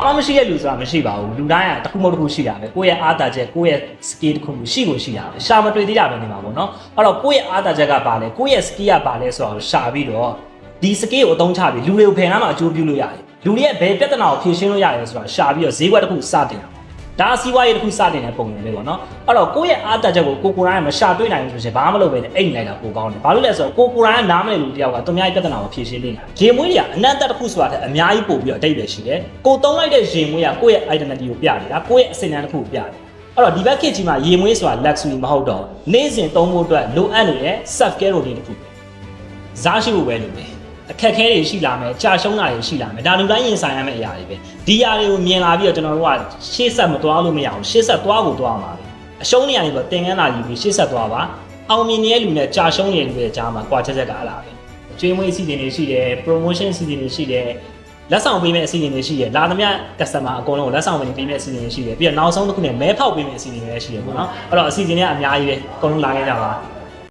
အားမရှိတဲ့လူဆိုတာမရှိပါဘူးလူတိုင်းကတစ်ခုမဟုတ်တစ်ခုရှိတာပဲကိုယ့်ရဲ့အားသာချက်ကိုယ့်ရဲ့ skill တစ်ခုရှိကိုရှိတာပဲရှာမတွေ့သေးတာပဲနေမှာပေါ့နော်အဲ့တော့ကိုယ့်ရဲ့အားသာချက်ကပါလဲကိုယ့်ရဲ့ skill ကပါလဲဆိုတော့ရှာပြီးတော့ဒီ skill ကိုအသုံးချပြီးလူတွေကိုဖယ်နှမ်းမှာအကျိုးပြုလို့ရတယ်လူတွေရဲ့ဘယ်ပြဿနာကိုဖြေရှင်းလို့ရတယ်ဆိုတာရှာပြီးတော့ဈေးကွက်တစ်ခုစတင်တာဒါစီးပွားရေးတစ်ခုစတင်တဲ့ပုံစံလေးပေါ့နော်အဲ့တော့ကိုယ့်ရဲ့အားသာချက်ကိုကိုယ်တိုင်မရှာတွေ့နိုင်ဘူးဆိုရင်ဘာမှမလုပ်ပဲနဲ့အိတ်လိုက်တာပိုကောင်းတယ်ဘာလို့လဲဆိုတော့ကိုယ်တိုင်ကနားမလည်လူတယောက်ကသူများရဲ့ပြဿနာကိုဖြေရှင်းနေတာရေမွေးတွေကအနန္တတစ်ခုဆိုတာတဲ့အများကြီးပို့ပြီးတော့အတိတ်ပဲရှိတယ်ကိုသုံးလိုက်တဲ့ရေမွေးကကိုယ့်ရဲ့ identity ကိုပြနေတာကိုယ့်ရဲ့အစဉ်အလာတစ်ခုကိုပြတယ်အဲ့တော့ဒီဘက်ခေတ်ကြီးမှာရေမွေးဆိုတာ luxury မဟုတ်တော့နေ့စဉ်သုံးဖို့အတွက်လိုအပ်နေတဲ့ self care routine တစ်ခုဇာရှိဖို့ပဲလုပ်တယ်အခက်ခဲတွေရှိလာမယ်ကြာရှုံးတာတွေရှိလာမယ်ဒါလူတိုင်းရင်ဆိုင်ရမယ့်အရာတွေပဲဒီအရာတွေကိုမြင်လာပြီးတော့ကျွန်တော်တို့ကရှေ့ဆက်မသွားလို့မရအောင်ရှေ့ဆက်သွားကိုသွားမှာပဲအရှုံးနေရာတွေတော့သင်ခန်းလာယူပြီးရှေ့ဆက်သွားပါအောင်မြင်နေတဲ့လူနဲ့ကြာရှုံးနေတဲ့လူတွေကြားမှာကွာချက်ချက်ကအဲ့ဒါပဲကျွေးမွေးအစီအစဉ်တွေရှိတယ် promotion အစီအစဉ်တွေရှိတယ်လက်ဆောင်ပေးမယ့်အစီအစဉ်တွေရှိတယ်လာသမျှ customer အကုန်လုံးကိုလက်ဆောင်ပေးမယ့်အစီအစဉ်တွေရှိတယ်ပြီးတော့နောက်ဆုံးတစ်ခုနဲ့မဲဖောက်ပေးမယ့်အစီအစဉ်တွေလည်းရှိတယ်ပေါ့နော်အဲ့တော့အစီအစဉ်တွေကအများကြီးပဲအကုန်လုံးလာခဲ့ကြပါ